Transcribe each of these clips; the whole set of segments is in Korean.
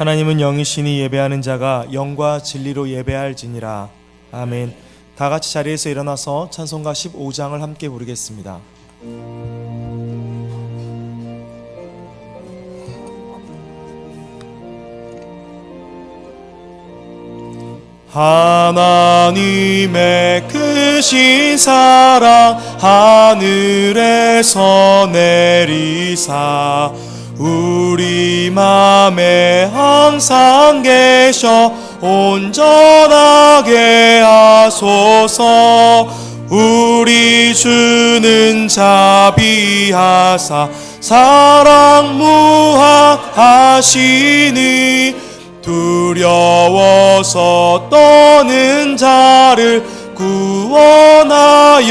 하나님은 영이시니 예배하는 자가 영과 진리로 예배할지니라. 아멘. 다 같이 자리에서 일어나서 찬송가 15장을 함께 부르겠습니다. 하나님의 크신 사랑 하늘에서 내리사 우리 맘에 항상 계셔 온전하게 하소서. 우리 주는 자비하사 사랑 무한하시니 두려워서 떠는 자를 구원하여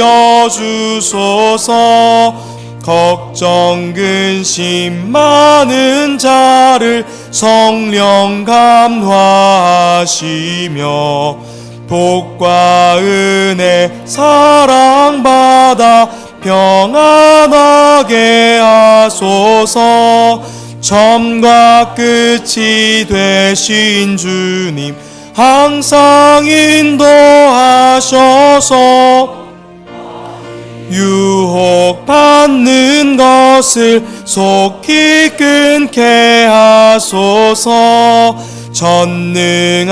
주소서. 걱정 근심 많은 자를 성령 감화하시며 복과 은혜 사랑받아 평안하게 하소서. 처음과 끝이 되신 주님 항상 인도하셔서 유혹받는 것을 속히 끊게 하소서. 전능하신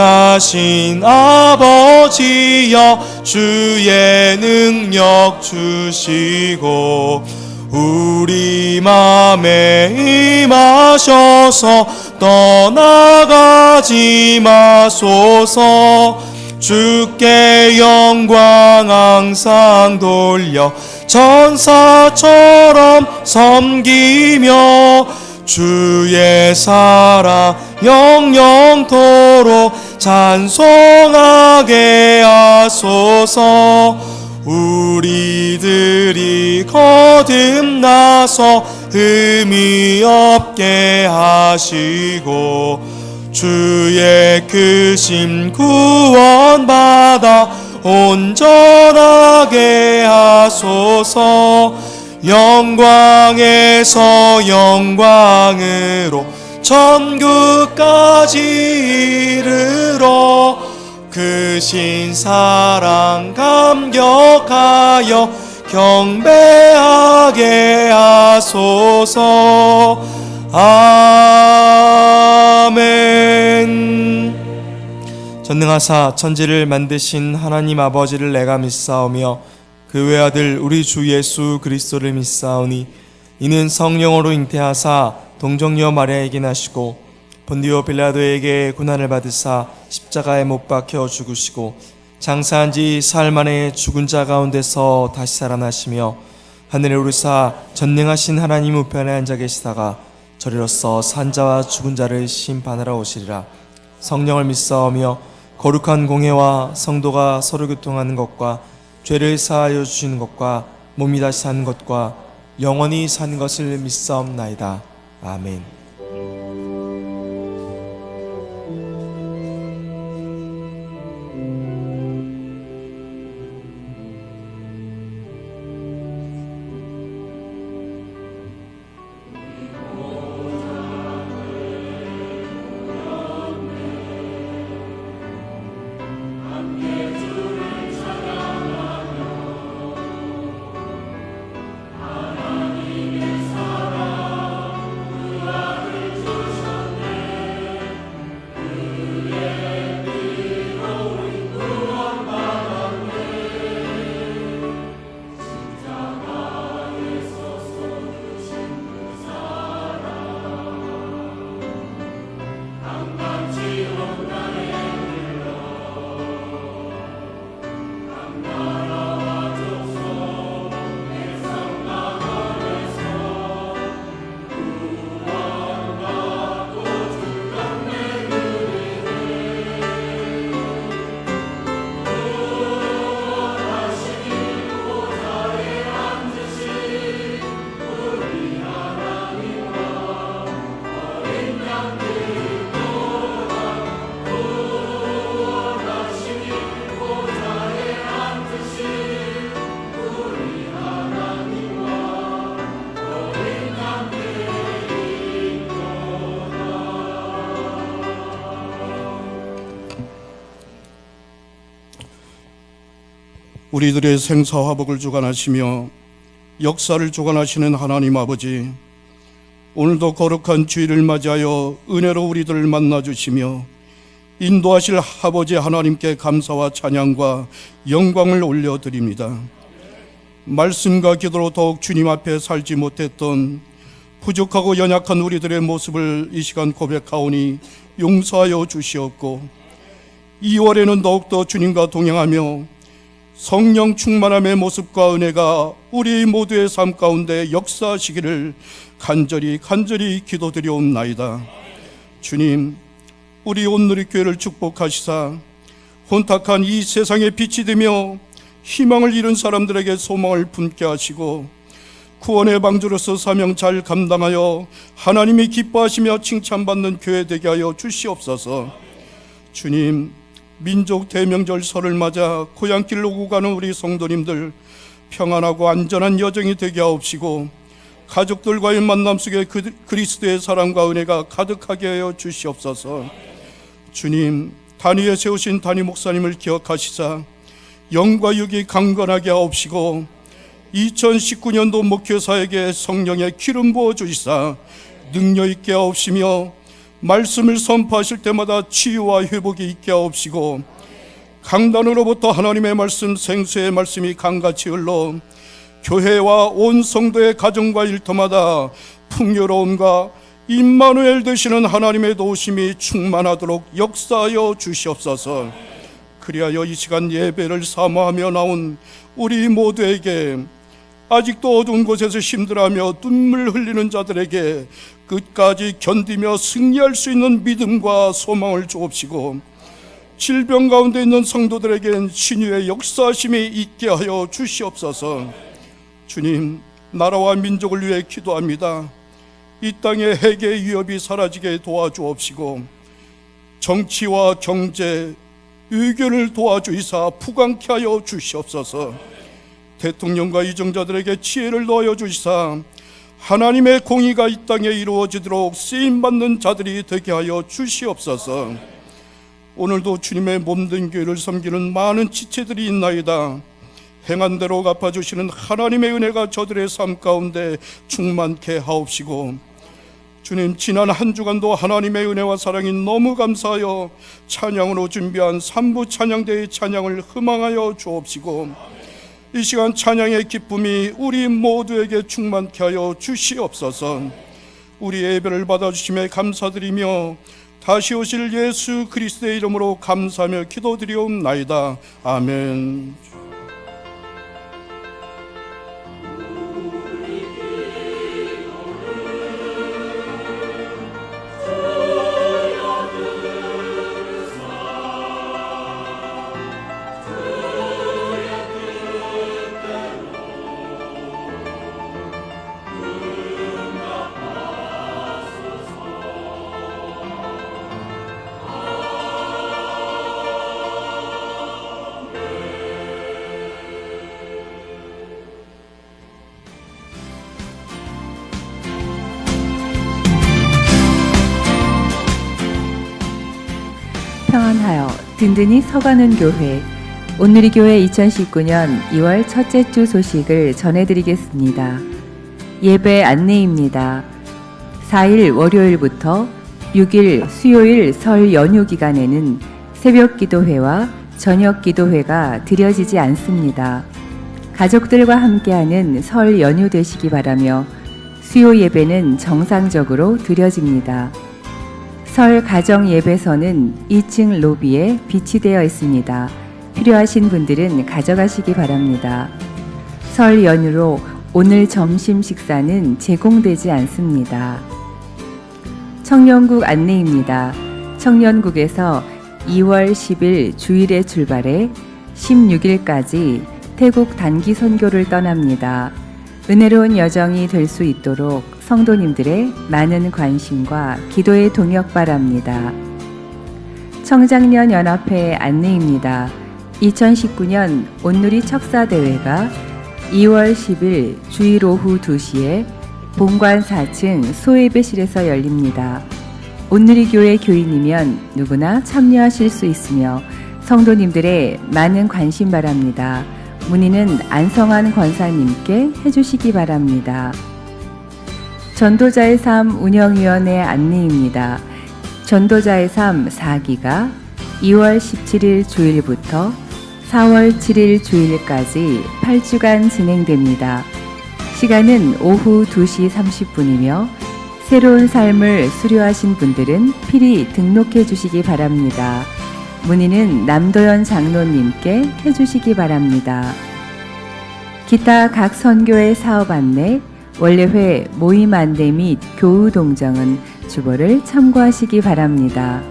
아버지여 주의 능력 주시고 우리 맘에 임하셔서 떠나가지 마소서. 주께 영광 항상 돌려 천사처럼 섬기며 주의 사랑 영영토록 찬송하게 하소서. 우리들이 거듭나서 흠이 없게 하시고 주의 크심 구원받아 온전하게 하소서. 영광에서 영광으로 천국까지 이르러 크신 사랑 감격하여 경배하게 하소서. 아멘. 전능하사 천지를 만드신 하나님 아버지를 내가 믿사오며 그 외아들 우리 주 예수 그리스도를 믿사오니 이는 성령으로 잉태하사 동정녀 마리아에게 나시고 본디오 빌라도에게 고난을 받으사 십자가에 못 박혀 죽으시고 장사한 지 사흘 만에 죽은 자 가운데서 다시 살아나시며 하늘에 오르사 전능하신 하나님 우편에 앉아 계시다가 저리로서 산자와 죽은 자를 심판하러 오시리라. 성령을 믿사오며 거룩한 공회와 성도가 서로 교통하는 것과 죄를 사하여 주시는 것과 몸이 다시 사는 것과 영원히 사는 것을 믿사옵나이다. 아멘. 우리들의 생사화복을 주관하시며 역사를 주관하시는 하나님 아버지, 오늘도 거룩한 주일을 맞이하여 은혜로 우리들을 만나주시며 인도하실 아버지 하나님께 감사와 찬양과 영광을 올려드립니다. 말씀과 기도로 더욱 주님 앞에 살지 못했던 부족하고 연약한 우리들의 모습을 이 시간 고백하오니 용서하여 주시옵고, 2월에는 더욱더 주님과 동행하며 성령 충만함의 모습과 은혜가 우리 모두의 삶 가운데 역사하시기를 간절히 기도드리옵나이다. 주님, 우리 온누리교회를 축복하시사 혼탁한 이 세상에 빛이 되며 희망을 잃은 사람들에게 소망을 품게 하시고 구원의 방주로서 사명 잘 감당하여 하나님이 기뻐하시며 칭찬받는 교회 되게 하여 주시옵소서. 주님, 민족 대명절 설을 맞아 고향길 오고 가는 우리 성도님들 평안하고 안전한 여정이 되게 하옵시고 가족들과의 만남 속에 그리스도의 사랑과 은혜가 가득하게 하여 주시옵소서. 주님, 단위에 세우신 단위 목사님을 기억하시사 영과 육이 강건하게 하옵시고 2019년도 목회사에게 성령의 기름 부어 주시사 능력 있게 하옵시며 말씀을 선포하실 때마다 치유와 회복이 있게 하옵시고 강단으로부터 하나님의 말씀, 생수의 말씀이 강같이 흘러 교회와 온 성도의 가정과 일터마다 풍요로움과 임마누엘 되시는 하나님의 도우심이 충만하도록 역사하여 주시옵소서. 그리하여 이 시간 예배를 사모하며 나온 우리 모두에게, 아직도 어두운 곳에서 힘들어하며 눈물 흘리는 자들에게 끝까지 견디며 승리할 수 있는 믿음과 소망을 주옵시고 질병 가운데 있는 성도들에겐 신유의 역사심이 있게 하여 주시옵소서. 주님, 나라와 민족을 위해 기도합니다. 이 땅의 해계 위협이 사라지게 도와주옵시고 정치와 경제, 의견을 도와주이사 부강케 하여 주시옵소서. 대통령과 이정자들에게 지혜를 넣어 주시사 하나님의 공의가 이 땅에 이루어지도록 쓰임받는 자들이 되게 하여 주시옵소서. 오늘도 주님의 몸된 교회를 섬기는 많은 지체들이 있나이다. 행한 대로 갚아주시는 하나님의 은혜가 저들의 삶 가운데 충만케 하옵시고, 주님, 지난 한 주간도 하나님의 은혜와 사랑이 너무 감사하여 찬양으로 준비한 3부 찬양대의 찬양을 희망하여 주옵시고 이 시간 찬양의 기쁨이 우리 모두에게 충만케 하여 주시옵소서. 우리 예배를 받아주심에 감사드리며 다시 오실 예수 그리스도의 이름으로 감사하며 기도드리옵나이다. 아멘. 평안하여 든든히 서가는 교회, 온누리교회 2019년 2월 첫째 주 소식을 전해드리겠습니다. 예배 안내입니다. 4일 월요일부터 6일 수요일 설 연휴 기간에는 새벽 기도회와 저녁 기도회가 드려지지 않습니다. 가족들과 함께하는 설 연휴 되시기 바라며 수요 예배는 정상적으로 드려집니다. 설 가정 예배서는 2층 로비에 비치되어 있습니다. 필요하신 분들은 가져가시기 바랍니다. 설 연휴로 오늘 점심 식사는 제공되지 않습니다. 청년국 안내입니다. 청년국에서 2월 10일 주일에 출발해 16일까지 태국 단기 선교를 떠납니다. 은혜로운 여정이 될 수 있도록 성도님들의 많은 관심과 기도에 동역 바랍니다. 청장년 연합회 안내입니다. 2019년 온누리 척사대회가 2월 10일 주일 오후 2시에 본관 4층 소예배실에서 열립니다. 온누리교회 교인이면 누구나 참여하실 수 있으며 성도님들의 많은 관심 바랍니다. 문의는 안성환 권사님께 해주시기 바랍니다. 전도자의 삶 운영위원회 안내입니다. 전도자의 삶 4기가 2월 17일 주일부터 4월 7일 주일까지 8주간 진행됩니다. 시간은 오후 2시 30분이며 새로운 삶을 수료하신 분들은 필히 등록해 주시기 바랍니다. 문의는 남도현 장로님께 해주시기 바랍니다. 기타 각 선교회 사업 안내, 원래회 모임 안내 및 교우 동정은 주보를 참고하시기 바랍니다.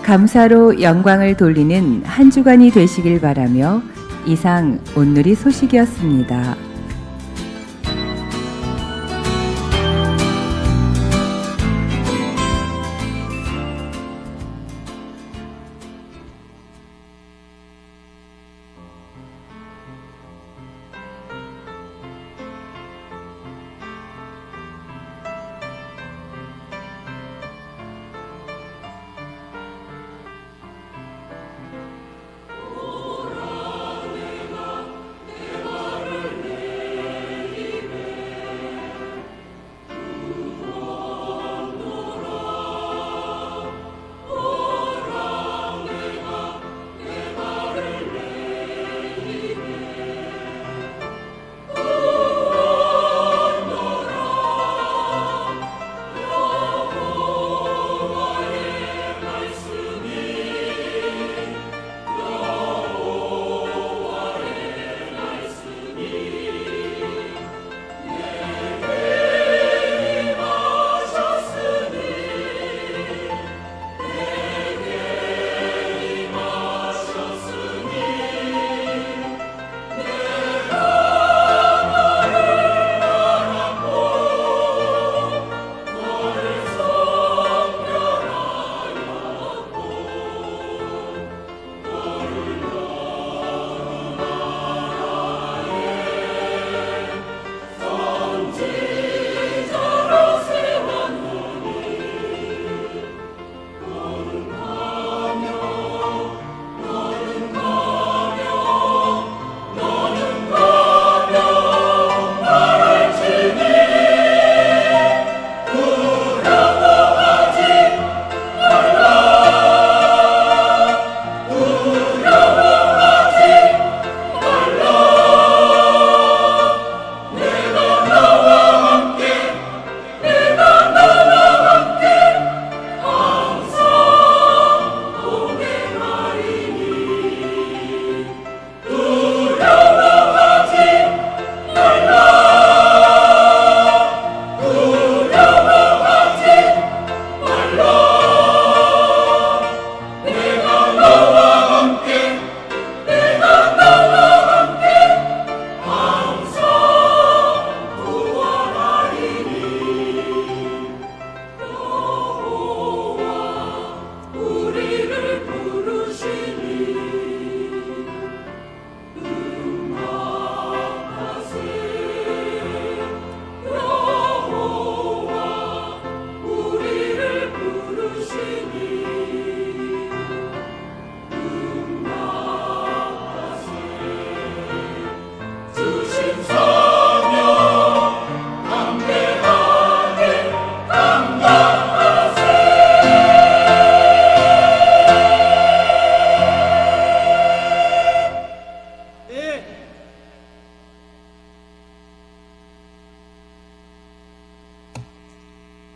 감사로 영광을 돌리는 한 주간이 되시길 바라며 이상 온누리 소식이었습니다.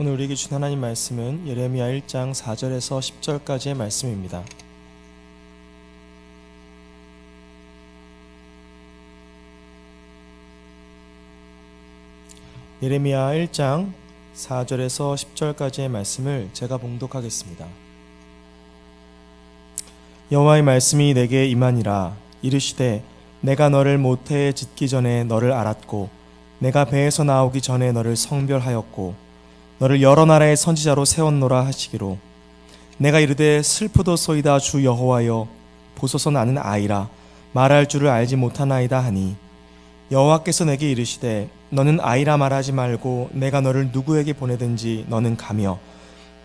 오늘 우리에게 주신 하나님 말씀은 예레미야 1장 4절에서 10절까지의 말씀입니다. 예레미야 1장 4절에서 10절까지의 말씀을 제가 봉독하겠습니다. 여호와의 말씀이 내게 임하니라. 이르시되 내가 너를 모태에 짓기 전에 너를 알았고 내가 배에서 나오기 전에 너를 성별하였고 너를 여러 나라의 선지자로 세웠노라 하시기로 내가 이르되 슬프도소이다 주 여호와여 보소서 나는 아이라 말할 줄을 알지 못하나이다 하니 여호와께서 내게 이르시되 너는 아이라 말하지 말고 내가 너를 누구에게 보내든지 너는 가며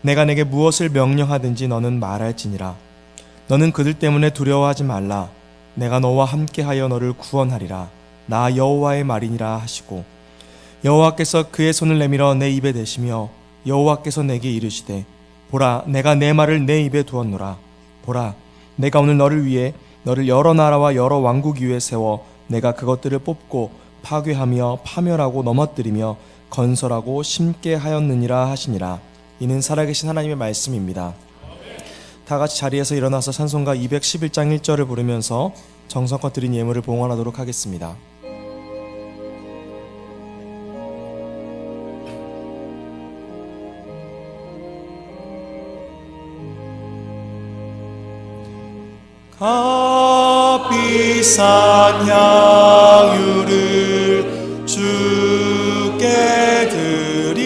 내가 내게 무엇을 명령하든지 너는 말할지니라. 너는 그들 때문에 두려워하지 말라. 내가 너와 함께하여 너를 구원하리라. 나 여호와의 말이니라 하시고 여호와께서 그의 손을 내밀어 내 입에 대시며 여호와께서 내게 이르시되 보라 내가 내 말을 내 입에 두었노라. 보라 내가 오늘 너를 위해 너를 여러 나라와 여러 왕국 위에 세워 내가 그것들을 뽑고 파괴하며 파멸하고 넘어뜨리며 건설하고 심게 하였느니라 하시니라. 이는 살아계신 하나님의 말씀입니다. 다 같이 자리에서 일어나서 찬송가 211장 1절을 부르면서 정성껏 드린 예물을 봉헌하도록 하겠습니다. 값비싼 향유를 주께 드리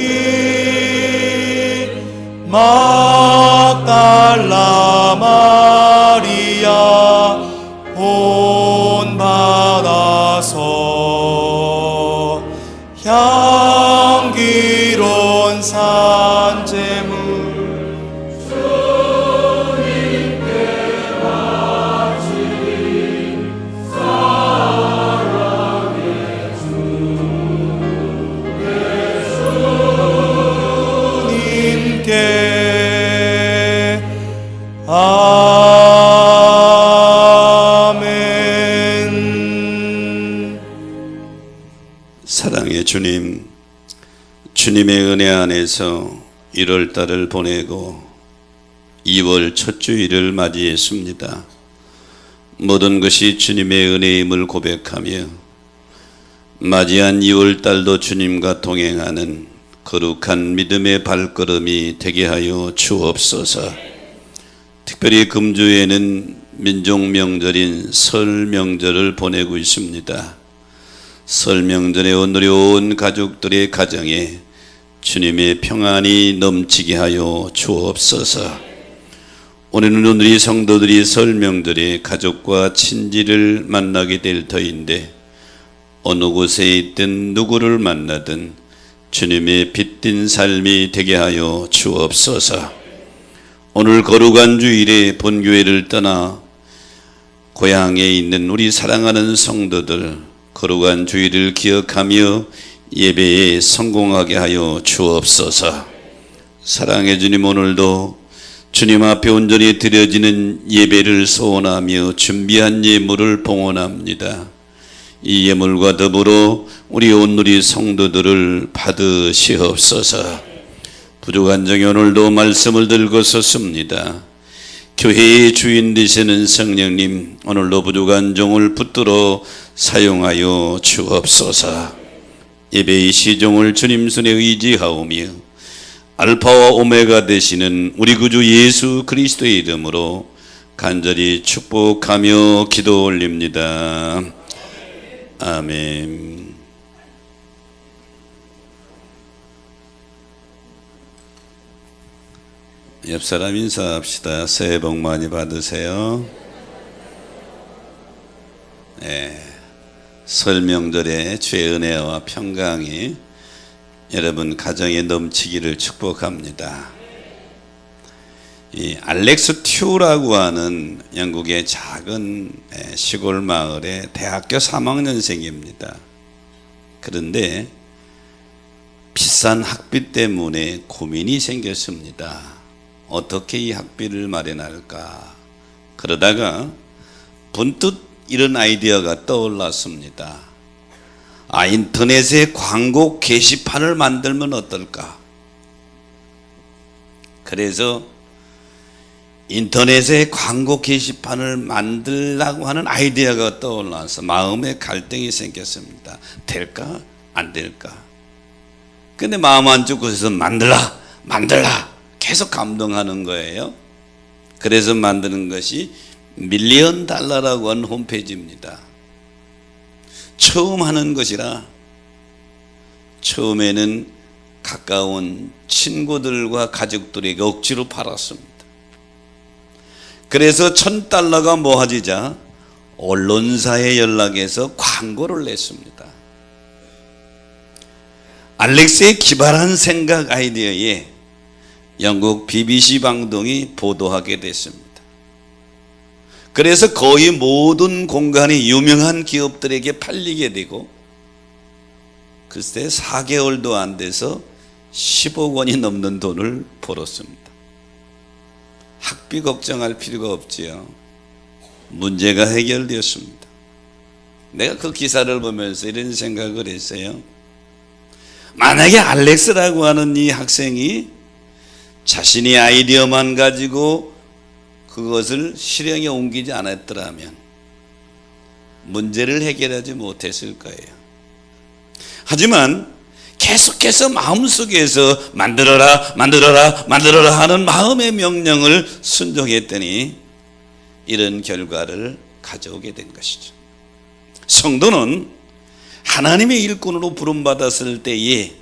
막달라 마리아 본받아서 향기로운 산재물 아멘. 사랑의 주님, 주님의 은혜 안에서 1월달을 보내고 2월 첫 주일을 맞이했습니다. 모든 것이 주님의 은혜임을 고백하며 맞이한 2월달도 주님과 동행하는 거룩한 믿음의 발걸음이 되게 하여 주옵소서. 특별히 금주에는 민족명절인 설 명절을 보내고 있습니다. 설 명절에 오늘이 온 가족들의 가정에 주님의 평안이 넘치게 하여 주옵소서. 오늘은 우리 성도들이 설 명절에 가족과 친지를 만나게 될 터인데 어느 곳에 있든 누구를 만나든 주님의 빛든 삶이 되게 하여 주옵소서. 오늘 거룩한 주일에 본교회를 떠나 고향에 있는 우리 사랑하는 성도들 거룩한 주일을 기억하며 예배에 성공하게 하여 주옵소서. 사랑의 주님, 오늘도 주님 앞에 온전히 드려지는 예배를 소원하며 준비한 예물을 봉헌합니다. 이 예물과 더불어 우리 온누리 성도들을 받으시옵소서. 부족한 중에 오늘도 말씀을 들고 섰습니다. 교회의 주인 되시는 성령님, 오늘도 부족한 종을 붙들어 사용하여 주옵소서. 예배의 시종을 주님 손에 의지하오며 알파와 오메가 되시는 우리 구주 예수 그리스도의 이름으로 간절히 축복하며 기도 올립니다. 아멘. 옆사람 인사합시다. 새해 복 많이 받으세요. 네, 설 명절에 주의 은혜와 평강이 여러분 가정에 넘치기를 축복합니다. 이 알렉스 튜라고 하는 영국의 작은 시골 마을의 대학교 3학년생입니다. 그런데 비싼 학비 때문에 고민이 생겼습니다. 어떻게 이 학비를 마련할까? 그러다가 번뜩 이런 아이디어가 떠올랐습니다. 인터넷에 광고 게시판을 만들면 어떨까? 그래서 인터넷에 광고 게시판을 만들라고 하는 아이디어가 떠올라서 마음에 갈등이 생겼습니다. 될까? 안 될까? 근데 마음 한쪽에서 만들라 계속 감동하는 거예요. 그래서 만드는 것이 $1,000,000라고 하는 홈페이지입니다. 처음 하는 것이라 처음에는 가까운 친구들과 가족들에게 억지로 팔았습니다. 그래서 $1,000가 모아지자 언론사에 연락해서 광고를 냈습니다. 알렉스의 기발한 생각 아이디어에 영국 BBC 방송이 보도하게 됐습니다. 그래서 거의 모든 공간이 유명한 기업들에게 팔리게 되고 글쎄 4개월도 안 돼서 10억 원이 넘는 돈을 벌었습니다. 학비 걱정할 필요가 없지요. 문제가 해결되었습니다. 내가 그 기사를 보면서 이런 생각을 했어요. 만약에 알렉스라고 하는 이 학생이 자신이 아이디어만 가지고 그것을 실행에 옮기지 않았더라면 문제를 해결하지 못했을 거예요. 하지만 계속해서 마음속에서 만들어라 만들어라 만들어라 하는 마음의 명령을 순종했더니 이런 결과를 가져오게 된 것이죠. 성도는 하나님의 일꾼으로 부름받았을 때에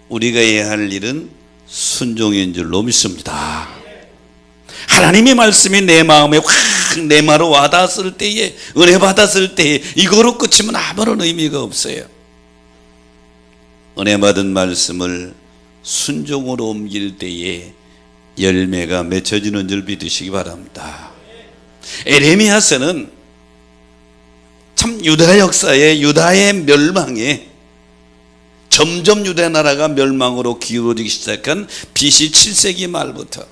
우리가 해야 할 일은 순종인 줄로 믿습니다. 하나님의 말씀이 내 마음에 확 내마로 와닿았을 때에, 은혜 받았을 때에 이거로 끝이면 아무런 의미가 없어요. 은혜 받은 말씀을 순종으로 옮길 때에 열매가 맺혀지는 줄 믿으시기 바랍니다. 에레미야서는 참 유다 역사에, 유다의 멸망에, 점점 유다 나라가 멸망으로 기울어지기 시작한 BC 7세기 말부터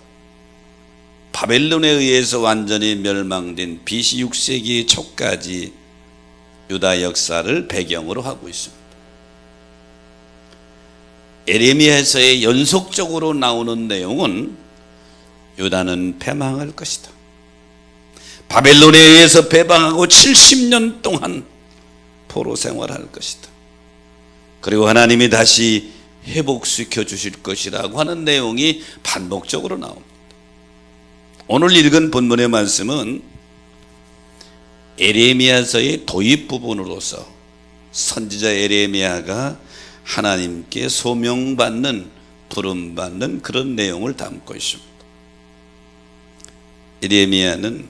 바벨론에 의해서 완전히 멸망된 BC 6세기 초까지 유다 역사를 배경으로 하고 있습니다. 에레미야서에 연속적으로 나오는 내용은 유다는 패망할 것이다. 바벨론에 의해서 배방하고 70년 동안 포로 생활할 것이다. 그리고 하나님이 다시 회복시켜 주실 것이라고 하는 내용이 반복적으로 나옵니다. 오늘 읽은 본문의 말씀은 에레미야서의 도입 부분으로서 선지자 에레미야가 하나님께 소명받는, 부름받는 그런 내용을 담고 있습니다. 에레미야는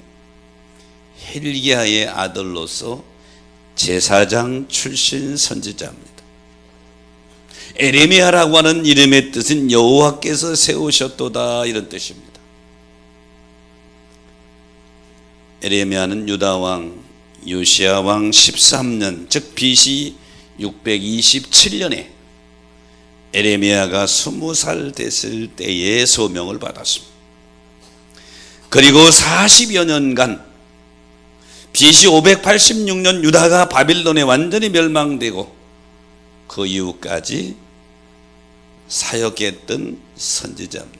힐기야의 아들로서 제사장 출신 선지자입니다. 에레미야라고 하는 이름의 뜻은 여호와께서 세우셨도다 이런 뜻입니다. 에레미야는 유다왕 요시야왕 13년 즉 BC 627년에 에레미야가 20살 됐을 때에 소명을 받았습니다. 그리고 40여 년간 BC 586년 유다가 바빌론에 완전히 멸망되고 그 이후까지 사역했던 선지자입니다.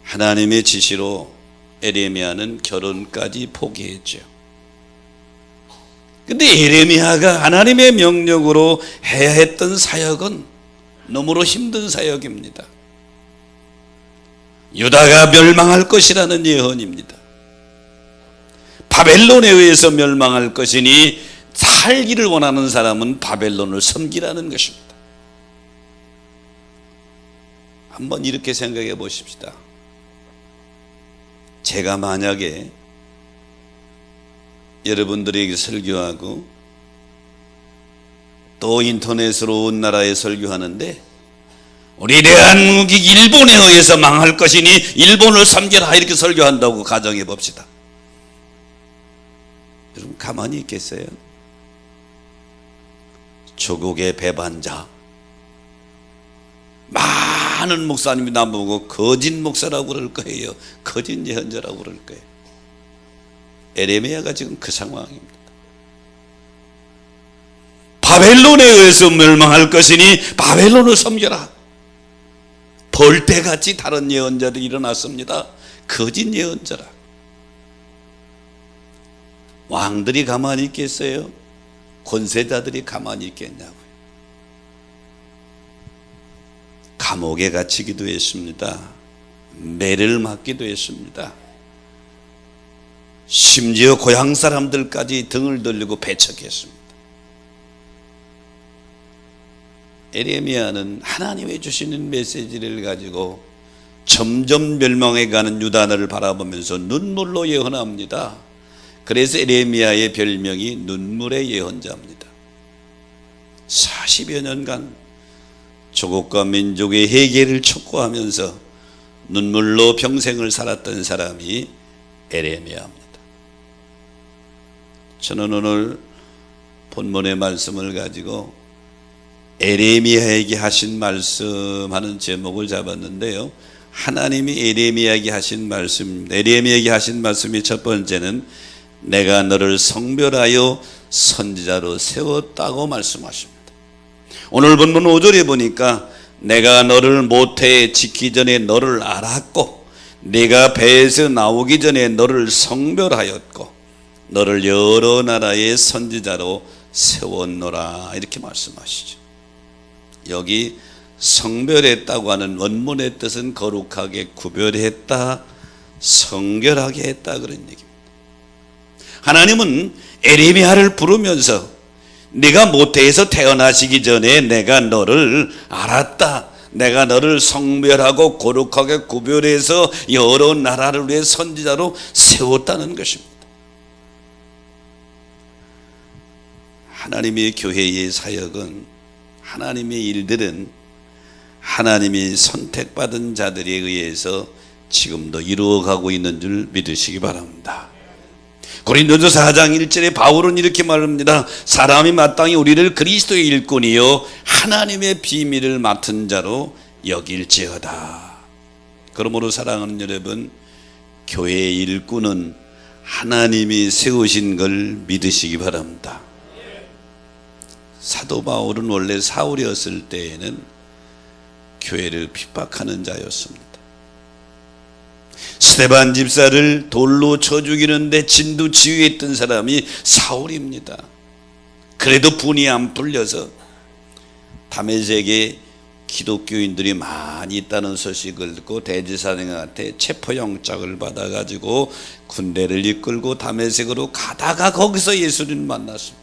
하나님의 지시로 에레미야는 결혼까지 포기했죠. 근데 에레미야가 하나님의 명령으로 해야 했던 사역은 너무로 힘든 사역입니다. 유다가 멸망할 것이라는 예언입니다. 바벨론에 의해서 멸망할 것이니 살기를 원하는 사람은 바벨론을 섬기라는 것입니다. 한번 이렇게 생각해 보십시다. 제가 만약에 여러분들에게 설교하고 또 인터넷으로 온 나라에 설교하는데 우리 대한민국이 일본에 의해서 망할 것이니 일본을 섬겨라 이렇게 설교한다고 가정해 봅시다. 여러분 가만히 있겠어요? 조국의 배반자 많은 목사님이 나보고 거짓 목사라고 그럴 거예요. 거짓 예언자라고 그럴 거예요. 에레미야가 지금 그 상황입니다. 바벨론에 의해서 멸망할 것이니 바벨론을 섬겨라. 벌떼같이 다른 예언자들이 일어났습니다. 거짓 예언자라. 왕들이 가만히 있겠어요? 권세자들이 가만히 있겠냐고요. 감옥에 갇히기도 했습니다. 매를 맞기도 했습니다. 심지어 고향 사람들까지 등을 돌리고 배척했습니다. 에레미야는 하나님이 주시는 메시지를 가지고 점점 멸망해가는 유다나를 바라보면서 눈물로 예언합니다. 그래서 에레미야의 별명이 눈물의 예언자입니다. 40여 년간 조국과 민족의 회개를 촉구하면서 눈물로 평생을 살았던 사람이 에레미야입니다. 저는 오늘 본문의 말씀을 가지고 에레미야에게 하신 말씀하는 제목을 잡았는데요, 하나님이 에레미야에게 하신 말씀입니다. 에레미야에게 하신 말씀이 첫 번째는 내가 너를 성별하여 선지자로 세웠다고 말씀하십니다. 오늘 본문 5절에 보니까 내가 너를 모태에 짓기 전에 너를 알았고 네가 배에서 나오기 전에 너를 성별하였고 너를 여러 나라의 선지자로 세웠노라, 이렇게 말씀하시죠. 여기 성별했다고 하는 원문의 뜻은 거룩하게 구별했다, 성결하게 했다, 그런 얘기입니다. 하나님은 에레미야를 부르면서 네가 모태에서 태어나시기 전에 내가 너를 알았다, 내가 너를 성별하고 거룩하게 구별해서 여러 나라를 위해 선지자로 세웠다는 것입니다. 하나님의 교회의 사역은, 하나님의 일들은 하나님이 선택받은 자들에 의해서 지금도 이루어가고 있는 줄 믿으시기 바랍니다. 고린도서 4장 1절에 바울은 이렇게 말합니다. 사람이 마땅히 우리를 그리스도의 일꾼이요 하나님의 비밀을 맡은 자로 여길지어다. 그러므로 사랑하는 여러분, 교회의 일꾼은 하나님이 세우신 걸 믿으시기 바랍니다. 사도 바울은 원래 사울이었을 때에는 교회를 핍박하는 자였습니다. 스데반 집사를 돌로 쳐 죽이는데 진두지휘했던 사람이 사울입니다. 그래도 분이 안 풀려서 다메섹에 기독교인들이 많이 있다는 소식을 듣고 대제사장한테 체포영장을 받아가지고 군대를 이끌고 다메섹으로 가다가 거기서 예수님을 만났습니다.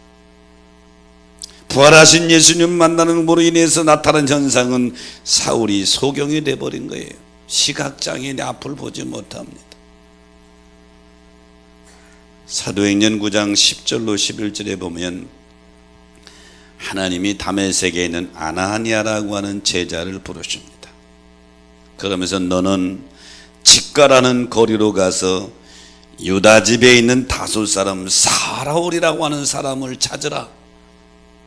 부활하신 예수님 만나는 으로 인해서 나타난 현상은 사울이 소경이 돼버린 거예요. 시각장애인이 앞을 보지 못합니다. 사도행전 9장 10절로 11절에 보면 하나님이 다메섹에 있는 아나니아라고 하는 제자를 부르십니다. 그러면서 너는 직가라는 거리로 가서 유다 집에 있는 다소 사람 사라울이라고 하는 사람을 찾으라.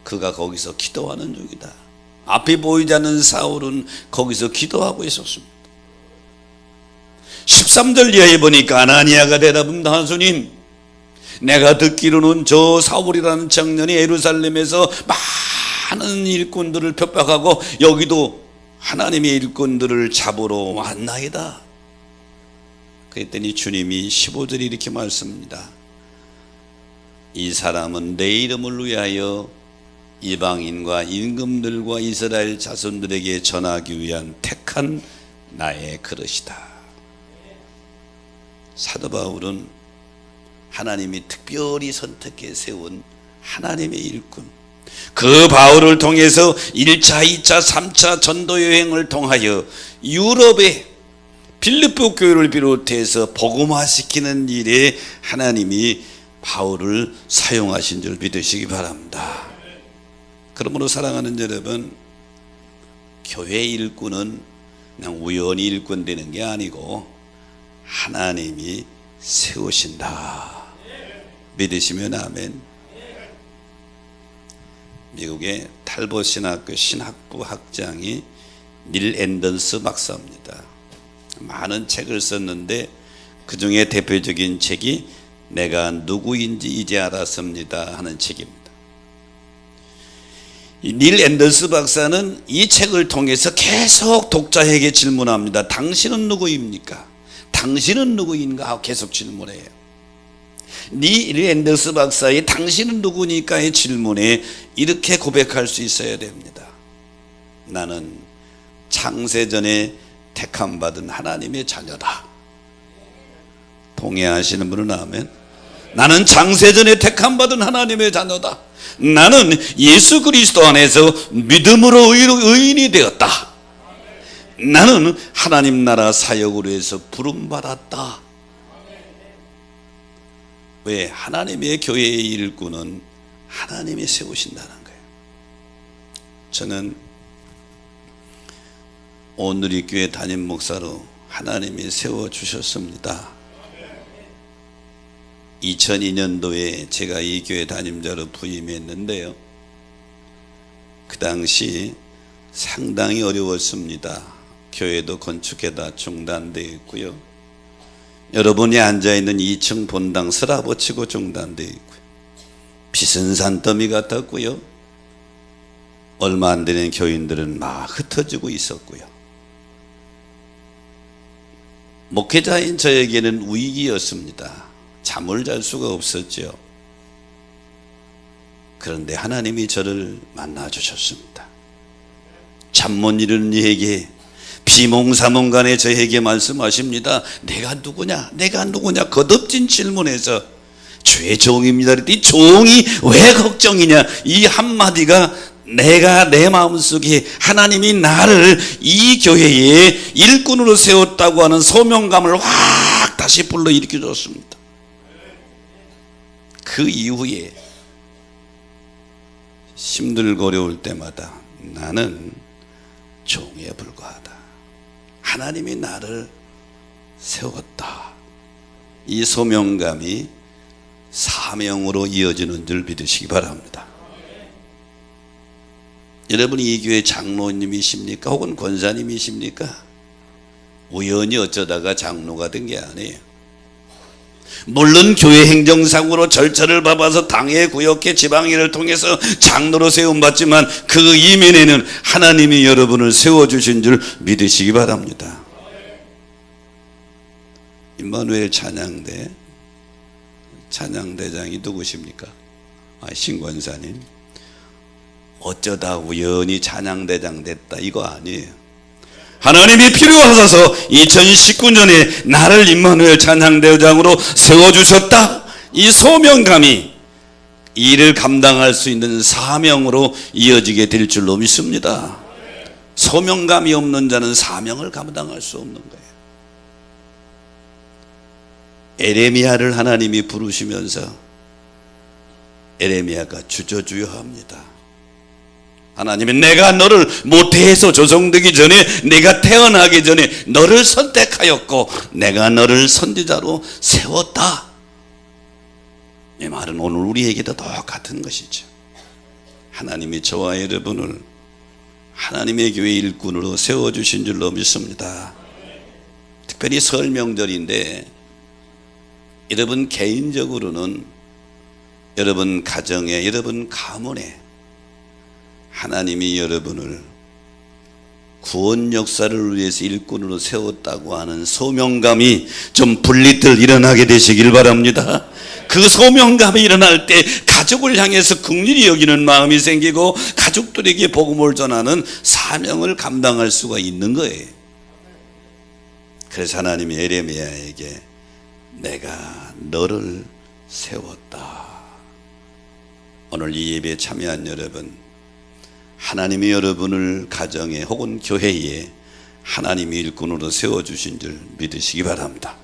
그가 거기서 기도하는 중이다. 앞이 보이지 않는 사울은 거기서 기도하고 있었습니다. 13절 이하에 보니까 아나니아가 대답합니다. 하나님, 내가 듣기로는 저 사울이라는 청년이 예루살렘에서 많은 일꾼들을 핍박하고 여기도 하나님의 일꾼들을 잡으러 왔나이다. 그랬더니 주님이 15절에 이렇게 말씀합니다. 이 사람은 내 이름을 위하여 이방인과 임금들과 이스라엘 자손들에게 전하기 위한 택한 나의 그릇이다. 사도 바울은 하나님이 특별히 선택해 세운 하나님의 일꾼, 그 바울을 통해서 1차, 2차, 3차 전도 여행을 통하여 유럽의 빌립보 교회를 비롯해서 복음화시키는 일에 하나님이 바울을 사용하신 줄 믿으시기 바랍니다. 그러므로 사랑하는 여러분, 교회 일꾼은 그냥 우연히 일꾼 되는 게 아니고 하나님이 세우신다. 믿으시면 아멘. 미국의 탈봇 신학교 신학부 학장이 닐 앤던스 박사입니다. 많은 책을 썼는데 그 중에 대표적인 책이 내가 누구인지 이제 알았습니다 하는 책입니다. 닐 앤던스 박사는 이 책을 통해서 계속 독자에게 질문합니다. 당신은 누구입니까? 당신은 누구인가 하고 계속 질문해요. 닐 앤던스 박사의 당신은 누구니까의 질문에 이렇게 고백할 수 있어야 됩니다. 나는 창세전에 택함받은 하나님의 자녀다. 동의하시는 분은 아멘. 나는 창세전에 택함받은 하나님의 자녀다. 나는 예수 그리스도 안에서 믿음으로 의인이 되었다. 나는 하나님 나라 사역으로 해서 부름받았다. 왜? 하나님의 교회의 일꾼은 하나님이 세우신다는 거예요. 저는 오늘이 교회 담임 목사로 하나님이 세워주셨습니다. 2002년도에 제가 이 교회 담임자로 부임했는데요, 그 당시 상당히 어려웠습니다. 교회도 건축에 다 중단되어 있고요, 여러분이 앉아있는 2층 본당 쓰라붙이고 중단되어 있고요, 빚은 산더미 같았고요, 얼마 안 되는 교인들은 막 흩어지고 있었고요. 목회자인 저에게는 위기였습니다. 잠을 잘 수가 없었죠. 그런데 하나님이 저를 만나주셨습니다. 잠 못 이루는 이에게 비몽사몽간에 저에게 말씀하십니다. 내가 누구냐? 내가 누구냐? 거듭진 질문에서 주의 종입니다. 이 종이 왜 걱정이냐? 이 한마디가 내가 내 마음속에 하나님이 나를 이 교회에 일꾼으로 세웠다고 하는 소명감을 확 다시 불러일으켜 줬습니다. 그 이후에 힘들고 어려울 때마다 나는 종에 불과하다, 하나님이 나를 세웠다, 이 소명감이 사명으로 이어지는 줄 믿으시기 바랍니다. 여러분이 이 교회 장로님이십니까? 혹은 권사님이십니까? 우연히 어쩌다가 장로가 된 게 아니에요. 물론 교회 행정상으로 절차를 밟아서 당회, 구역회, 지방회를 통해서 장로로 세움받지만 그 이면에는 하나님이 여러분을 세워주신 줄 믿으시기 바랍니다. 임마누엘 찬양대장이 누구십니까? 신권사님. 어쩌다 우연히 찬양대장 됐다, 이거 아니에요. 하나님이 필요하셔서 2019년에 나를 임마누엘 찬양대장으로 세워주셨다, 이 소명감이 일을 감당할 수 있는 사명으로 이어지게 될 줄로 믿습니다. 소명감이 없는 자는 사명을 감당할 수 없는 거예요. 에레미야를 하나님이 부르시면서 에레미야가 주저주여합니다. 하나님은 내가 너를 모태에서 조성되기 전에, 내가 태어나기 전에 너를 선택하였고 내가 너를 선지자로 세웠다. 이 말은 오늘 우리에게도 똑같은 것이죠. 하나님이 저와 여러분을 하나님의 교회 일꾼으로 세워주신 줄로 믿습니다. 특별히 설 명절인데 여러분 개인적으로는 여러분 가정에, 여러분 가문에 하나님이 여러분을 구원 역사를 위해서 일꾼으로 세웠다고 하는 소명감이 좀 분리들 일어나게 되시길 바랍니다. 그 소명감이 일어날 때 가족을 향해서 긍휼히 여기는 마음이 생기고 가족들에게 복음을 전하는 사명을 감당할 수가 있는 거예요. 그래서 하나님이 에레미야에게 내가 너를 세웠다. 오늘 이 예배에 참여한 여러분, 하나님이 여러분을 가정에 혹은 교회에 하나님이 일꾼으로 세워주신 줄 믿으시기 바랍니다.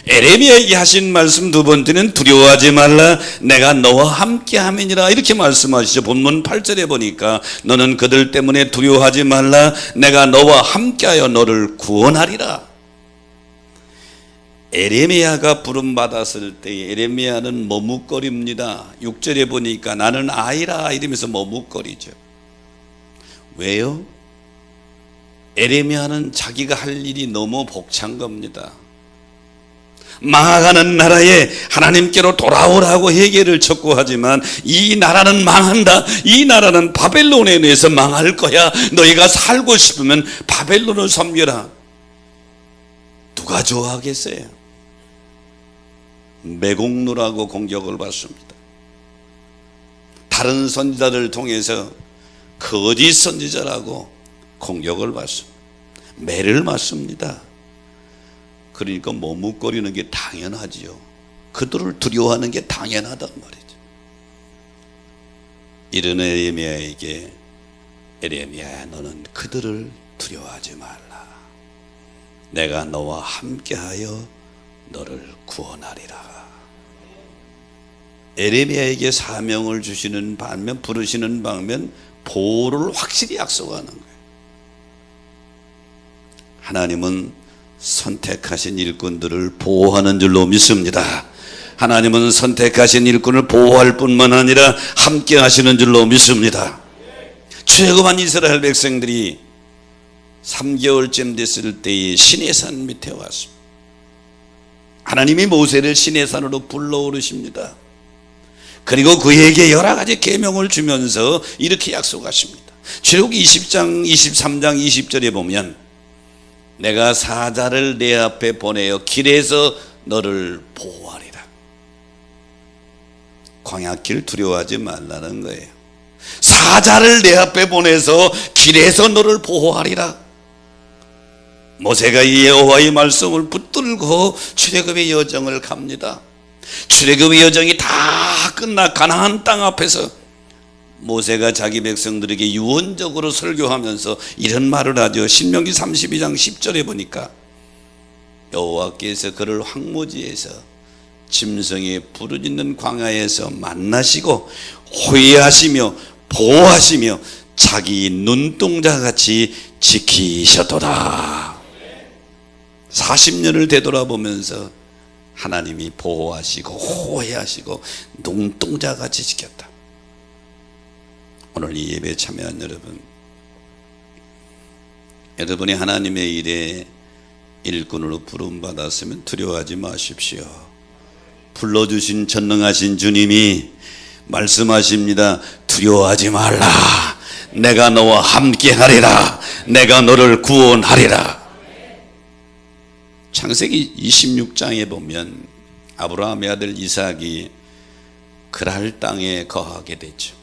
에레미야에게 하신 말씀 두 번째는 두려워하지 말라, 내가 너와 함께 함이니라, 이렇게 말씀하시죠. 본문 8절에 보니까 너는 그들 때문에 두려워하지 말라, 내가 너와 함께하여 너를 구원하리라. 에레미야가 부름받았을 때 에레미야는 머뭇거립니다. 6절에 보니까 나는 아이라 이러면서 머뭇거리죠. 왜요? 에레미야는 자기가 할 일이 너무 벅찬 겁니다. 망하는 나라에 하나님께로 돌아오라고 회개를 촉구하지만 이 나라는 망한다, 이 나라는 바벨론에 의해서 망할 거야, 너희가 살고 싶으면 바벨론을 섬겨라. 누가 좋아하겠어요? 매국노라고 공격을 받습니다. 다른 선지자를 통해서 거짓 선지자라고 공격을 받습니다. 매를 맞습니다. 그러니까 머뭇거리는 게 당연하지요. 그들을 두려워하는 게 당연하단 말이죠. 이런 에레미야에게 에레미야야, 너는 그들을 두려워하지 말라, 내가 너와 함께하여 너를 구원하리라. 에레미야에게 사명을 주시는 반면, 부르시는 방면 보호를 확실히 약속하는 거예요. 하나님은 선택하신 일꾼들을 보호하는 줄로 믿습니다. 하나님은 선택하신 일꾼을 보호할 뿐만 아니라 함께 하시는 줄로 믿습니다. 출애굽한 이스라엘 백성들이 3개월쯤 됐을 때에 시내산 밑에 왔습니다. 하나님이 모세를 시내산으로 불러오르십니다. 그리고 그에게 여러 가지 계명을 주면서 이렇게 약속하십니다. 출애굽 20장, 23장, 20절에 보면 내가 사자를 내 앞에 보내어 길에서 너를 보호하리라. 광야길 두려워하지 말라는 거예요. 사자를 내 앞에 보내서 길에서 너를 보호하리라. 모세가 이 여호와의 말씀을 붙들고 출애굽의 여정을 갑니다. 출애굽의 여정이 다 끝나 가나안 땅 앞에서 모세가 자기 백성들에게 유언적으로 설교하면서 이런 말을 하죠. 신명기 32장 10절에 보니까 여호와께서 그를 황무지에서 짐승의 부르짖는 광야에서 만나시고 호위하시며 보호하시며 자기 눈동자같이 지키셨도다. 40년을 되돌아보면서 하나님이 보호하시고 호위하시고 눈동자같이 지켰다. 오늘 이 예배에 참여한 여러분, 여러분이 하나님의 일에 일꾼으로 부름받았으면 두려워하지 마십시오. 불러주신 전능하신 주님이 말씀하십니다. 두려워하지 말라. 내가 너와 함께하리라. 내가 너를 구원하리라. 창세기 26장에 보면 아브라함의 아들 이삭이 그랄 땅에 거하게 되죠.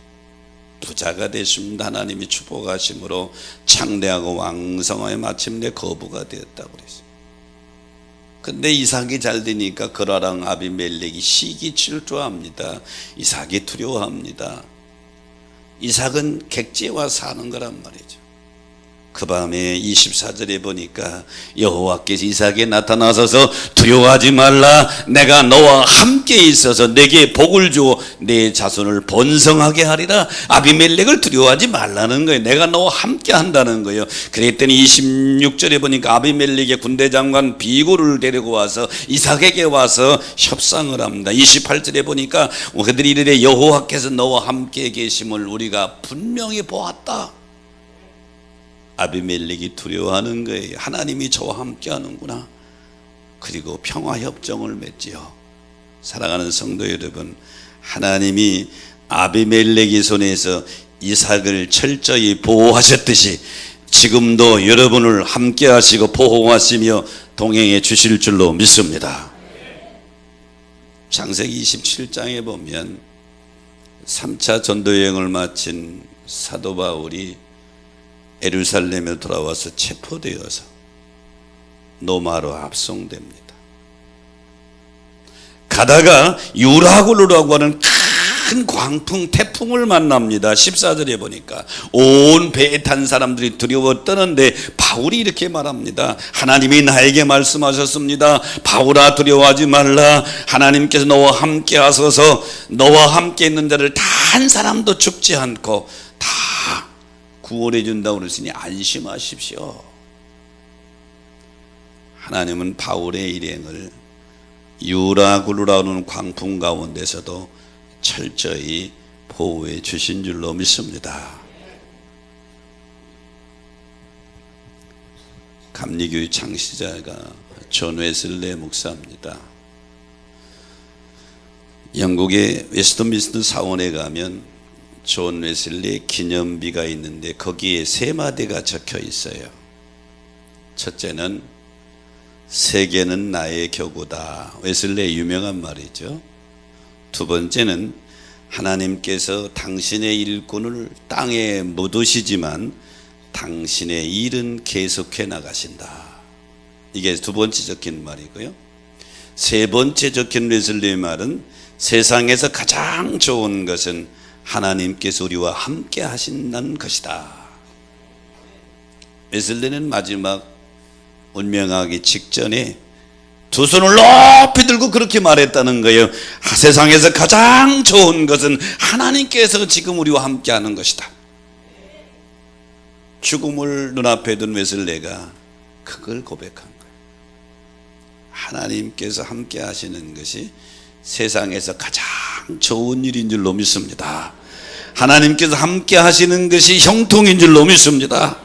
부자가 됐습니다. 하나님이 축복하심으로 창대하고 왕성하여 마침내 거부가 되었다고 그랬어요. 근데 이삭이 잘 되니까 그라랑 아비멜렉이 시기 질투합니다. 이삭이 두려워합니다. 이삭은 객지와 사는 거란 말이죠. 그 밤에 24절에 보니까 여호와께서 이삭에게 나타나셔서 두려워하지 말라. 내가 너와 함께 있어서 내게 복을 주어 내 자손을 번성하게 하리라. 아비멜렉을 두려워하지 말라는 거예요. 내가 너와 함께 한다는 거예요. 그랬더니 26절에 보니까 아비멜렉의 군대 장관 비고를 데리고 와서 이삭에게 와서 협상을 합니다. 28절에 보니까 그들이 이르되 여호와께서 너와 함께 계심을 우리가 분명히 보았다. 아비멜렉이 두려워하는 거예요. 하나님이 저와 함께 하는구나. 그리고 평화협정을 맺지요. 사랑하는 성도 여러분, 하나님이 아비멜렉의 손에서 이삭을 철저히 보호하셨듯이 지금도 여러분을 함께 하시고 보호하시며 동행해 주실 줄로 믿습니다. 창세기 27장에 보면 3차 전도여행을 마친 사도 바울이 예루살렘에 돌아와서 체포되어서 로마로 압송됩니다. 가다가 유라굴루라고 하는 큰 광풍, 태풍을 만납니다. 14절에 보니까 온 배에 탄 사람들이 두려워 떠는데 바울이 이렇게 말합니다. 하나님이 나에게 말씀하셨습니다. 바울아, 두려워하지 말라. 하나님께서 너와 함께 하셔서 너와 함께 있는 자를 단 한 사람도 죽지 않고 다 구원해 준다고 그러시니 안심하십시오. 하나님은 바울의 일행을 유라굴루라는 광풍 가운데서도 철저히 보호해 주신 줄로 믿습니다. 감리교의 창시자가 존 웨슬레 목사입니다. 영국의 웨스트민스터 사원에 가면 존 웨슬리의 기념비가 있는데 거기에 세 마디가 적혀 있어요. 첫째는 세계는 나의 교구다. 웨슬리의 유명한 말이죠. 두 번째는 하나님께서 당신의 일꾼을 땅에 묻으시지만 당신의 일은 계속해 나가신다. 이게 두 번째 적힌 말이고요. 세 번째 적힌 웨슬리의 말은 세상에서 가장 좋은 것은 하나님께서 우리와 함께 하신다는 것이다. 웨슬리는 마지막 운명하기 직전에 두 손을 높이 들고 그렇게 말했다는 거예요. 세상에서 가장 좋은 것은 하나님께서 지금 우리와 함께 하는 것이다. 죽음을 눈앞에 둔 웨슬리가 그걸 고백한 거예요. 하나님께서 함께 하시는 것이 세상에서 가장 좋은 일인 줄로 믿습니다. 하나님께서 함께 하시는 것이 형통인 줄로 믿습니다.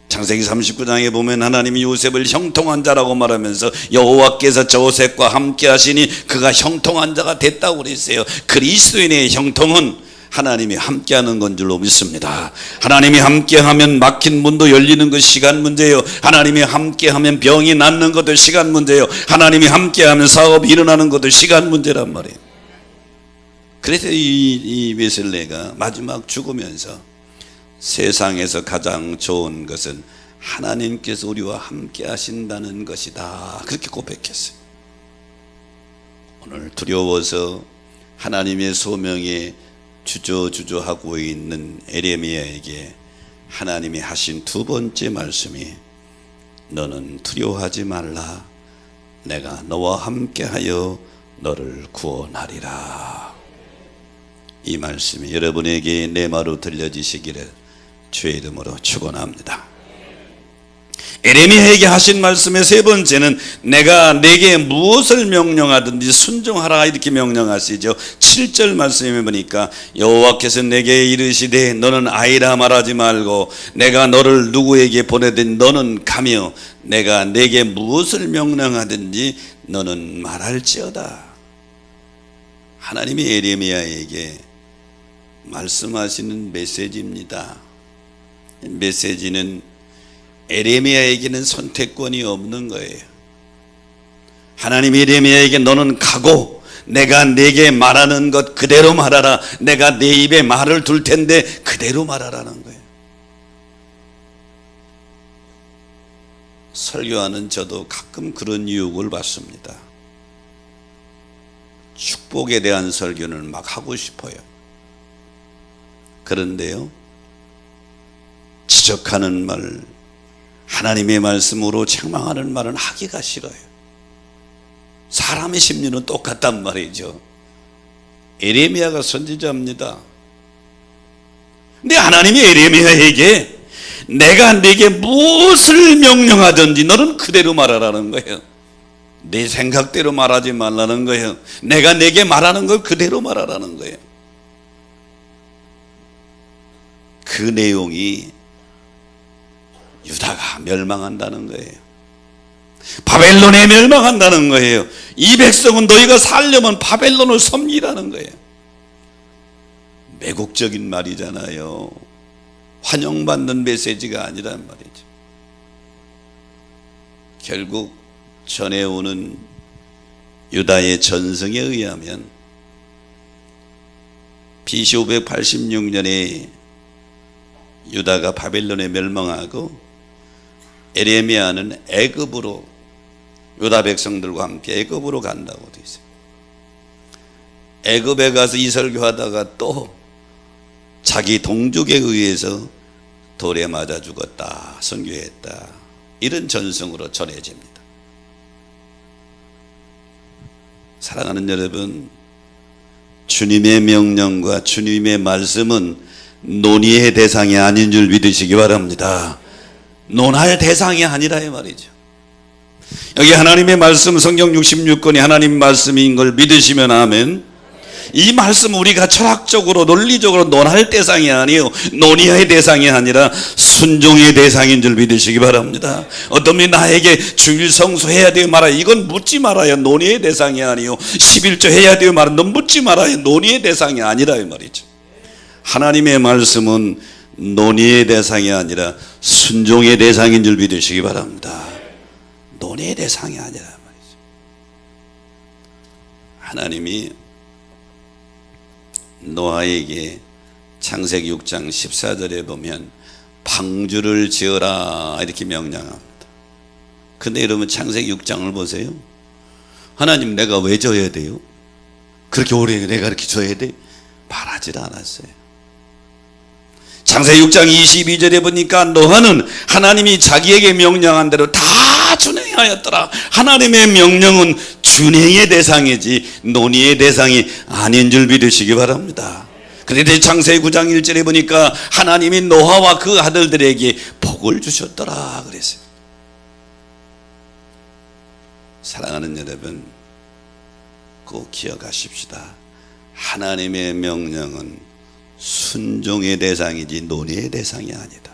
창세기 39장에 보면 하나님이 요셉을 형통한 자라고 말하면서 여호와께서 조셉과 함께 하시니 그가 형통한 자가 됐다고 그랬어요. 그리스도인의 형통은 하나님이 함께하는 건 줄로 믿습니다. 하나님이 함께하면 막힌 문도 열리는 것 시간 문제예요. 하나님이 함께하면 병이 낫는 것도 시간 문제예요. 하나님이 함께하면 사업이 일어나는 것도 시간 문제란 말이에요. 그래서 이 베슬레가 마지막 죽으면서 세상에서 가장 좋은 것은 하나님께서 우리와 함께 하신다는 것이다, 그렇게 고백했어요. 오늘 두려워서 하나님의 소명에 주저주저하고 있는 에레미야에게 하나님이 하신 두 번째 말씀이 너는 두려워하지 말라, 내가 너와 함께하여 너를 구원하리라. 이 말씀이 여러분에게 내마로 들려지시기를 주의 이름으로 축원합니다. 에레미야에게 하신 말씀의 세 번째는 내가 내게 무엇을 명령하든지 순종하라, 이렇게 명령하시죠. 7절 말씀에 보니까 여호와께서 내게 이르시되 너는 아이라 말하지 말고 내가 너를 누구에게 보내든 너는 가며 내가 내게 무엇을 명령하든지 너는 말할지어다. 하나님이 에레미야에게 말씀하시는 메시지입니다. 메시지는 에레미야에게는 선택권이 없는 거예요. 하나님이 에레미야에게 너는 가고 내가 내게 말하는 것 그대로 말하라, 내가 내 입에 말을 둘 텐데 그대로 말하라는 거예요. 설교하는 저도 가끔 그런 유혹을 받습니다. 축복에 대한 설교는 막 하고 싶어요. 그런데요, 지적하는 말, 하나님의 말씀으로 책망하는 말은 하기가 싫어요. 사람의 심리는 똑같단 말이죠. 에레미야가 선지자입니다. 근데 하나님이 에레미야에게 내가 네게 무엇을 명령하든지 너는 그대로 말하라는 거예요. 내 생각대로 말하지 말라는 거예요. 내가 내게 말하는 걸 그대로 말하라는 거예요. 그 내용이 유다가 멸망한다는 거예요. 바벨론에 멸망한다는 거예요. 이 백성은 너희가 살려면 바벨론을 섬기라는 거예요. 매국적인 말이잖아요. 환영받는 메시지가 아니란 말이죠. 결국 전해오는 유다의 전승에 의하면 BC 586년에 유다가 바벨론에 멸망하고 에레미야는 애굽으로 유다 백성들과 함께 애굽으로 간다고 되어 있어요. 애굽에 가서 이 설교하다가 또 자기 동족에 의해서 돌에 맞아 죽었다, 선교했다, 이런 전승으로 전해집니다. 사랑하는 여러분, 주님의 명령과 주님의 말씀은 논의의 대상이 아닌 줄 믿으시기 바랍니다. 논할 대상이 아니라 이 말이죠. 여기 하나님의 말씀, 성경 66권이 하나님 말씀인 걸 믿으시면 아멘. 이 말씀 우리가 철학적으로 논리적으로 논할 대상이 아니에요. 논의의 대상이 아니라 순종의 대상인 줄 믿으시기 바랍니다. 어떤 분이 나에게 주일 성수해야 돼요 말아요, 이건 묻지 말아요. 논의의 대상이 아니에요. 11조 해야 돼요 말은 넌 묻지 말아요. 논의의 대상이 아니라 이 말이죠. 하나님의 말씀은 논의의 대상이 아니라 순종의 대상인 줄 믿으시기 바랍니다. 논의의 대상이 아니라 말이죠. 하나님이 노아에게 창세기 6장 14절에 보면 방주를 지어라 이렇게 명령합니다. 근데 여러분 창세기 6장을 보세요. 하나님 내가 왜 져야 돼요? 그렇게 오래 내가 이렇게 져야 돼? 말하질 않았어요. 창세기 6장 22절에 보니까 노아는 하나님이 자기에게 명령한 대로 다 준행하였더라. 하나님의 명령은 준행의 대상이지 논의의 대상이 아닌 줄 믿으시기 바랍니다. 그런데 창세기 9장 1절에 보니까 하나님이 노아와 그 아들들에게 복을 주셨더라 그랬어요. 사랑하는 여러분, 꼭 기억하십시다. 하나님의 명령은 순종의 대상이지 논의의 대상이 아니다.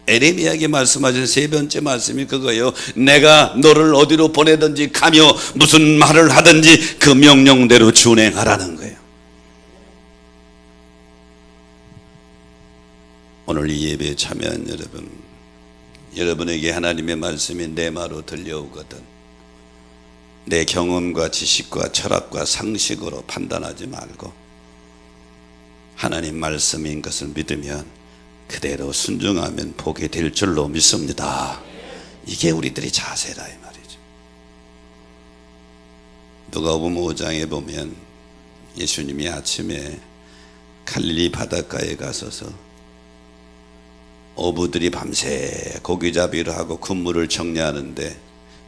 에레미야에게 말씀하신 세 번째 말씀이 그거예요. 내가 너를 어디로 보내든지 가며 무슨 말을 하든지 그 명령대로 준행하라는 거예요. 오늘 이 예배에 참여한 여러분, 여러분에게 하나님의 말씀이 내 마로 들려오거든 내 경험과 지식과 철학과 상식으로 판단하지 말고 하나님 말씀인 것을 믿으면 그대로 순종하면 보게 될 줄로 믿습니다. 이게 우리들의 자세다 이 말이죠. 누가복음 5장에 보면 예수님이 아침에 갈릴리 바닷가에 가서서 어부들이 밤새 고기잡이를 하고 그물을 정리하는데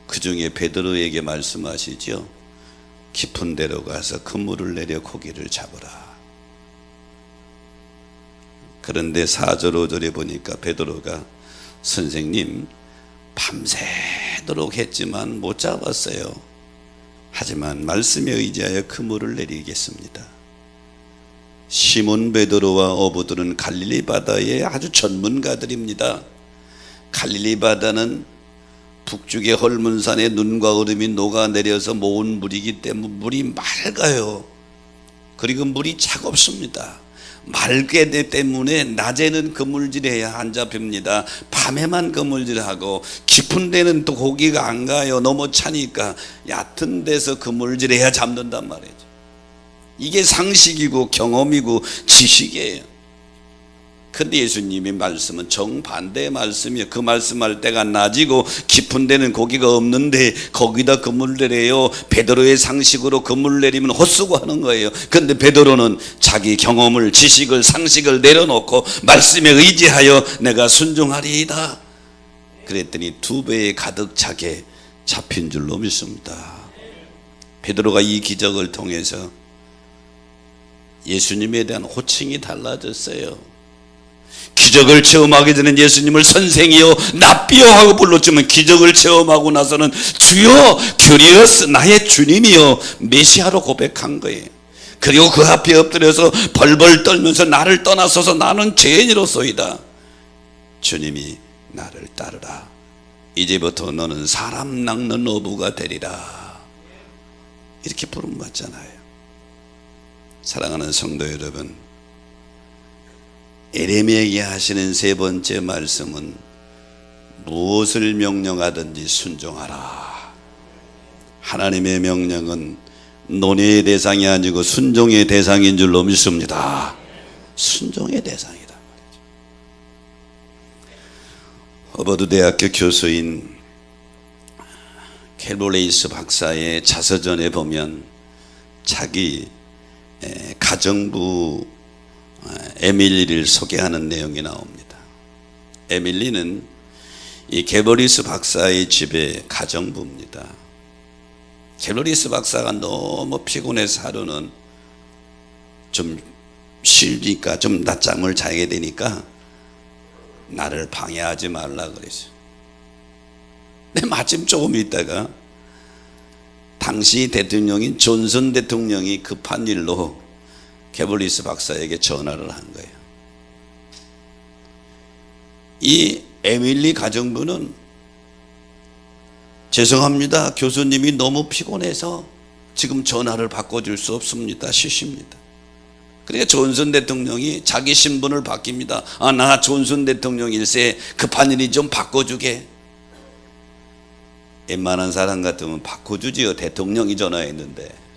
그 중에 베드로에게 말씀하시죠. 깊은 데로 가서 그물을 내려 고기를 잡으라. 그런데 4절 5절에 보니까 베드로가 선생님 밤새도록 했지만 못 잡았어요. 하지만 말씀에 의지하여 그물을 내리겠습니다. 시몬 베드로와 어부들은 갈릴리 바다의 아주 전문가들입니다. 갈릴리 바다는 북쪽의 헐문산에 눈과 얼음이 녹아내려서 모은 물이기 때문에 물이 맑아요. 그리고 물이 차갑습니다. 맑게 되기 때문에 낮에는 그물질해야 안 잡힙니다. 밤에만 그물질하고 깊은 데는 또 고기가 안 가요. 너무 차니까 얕은 데서 그물질해야 잡는단 말이죠. 이게 상식이고 경험이고 지식이에요. 근데 예수님의 말씀은 정반대의 말씀이에요. 그 말씀할 때가 낮이고 깊은 데는 고기가 없는데 거기다 그물 내려요. 베드로의 상식으로 그물 내리면 헛수고 하는 거예요. 근데 베드로는 자기 경험을 지식을 상식을 내려놓고 말씀에 의지하여 내가 순종하리이다 그랬더니 2배에 가득 차게 잡힌 줄로 믿습니다. 베드로가 이 기적을 통해서 예수님에 대한 호칭이 달라졌어요. 기적을 체험하기 전에 예수님을 선생이여 납비여 하고 불렀지만 기적을 체험하고 나서는 주여 kyrios 나의 주님이여 메시아로 고백한 거예요. 그리고 그 앞에 엎드려서 벌벌 떨면서 나를 떠나서서 나는 죄인이로소이다. 주님이 나를 따르라. 이제부터 너는 사람 낚는 어부가 되리라. 이렇게 부름받잖아요. 사랑하는 성도 여러분, 에레미야에게 하시는 세 번째 말씀은 무엇을 명령하든지 순종하라. 하나님의 명령은 논의의 대상이 아니고 순종의 대상인 줄로 믿습니다. 순종의 대상이다. 허버드 대학교 교수인 캘볼레이스 박사의 자서전에 보면 자기 가정부 에밀리를 소개하는 내용이 나옵니다. 에밀리는 이 게버리스 박사의 집의 가정부입니다. 게버리스 박사가 너무 피곤해서 하루는 좀 쉬니까 좀 낮잠을 자게 되니까 나를 방해하지 말라 그랬어요. 근데 마침 조금 있다가 당시 대통령인 존슨 대통령이 급한 일로 게벌리스 박사에게 전화를 한 거예요. 이 에밀리 가정부는 죄송합니다. 교수님이 너무 피곤해서 지금 전화를 바꿔줄 수 없습니다. 쉬십니다. 그러니까 존슨 대통령이 자기 신분을 바뀝니다. 아, 나 존슨 대통령일세 급한 일이 좀 바꿔주게. 웬만한 사람 같으면 바꿔주지요. 대통령이 전화했는데.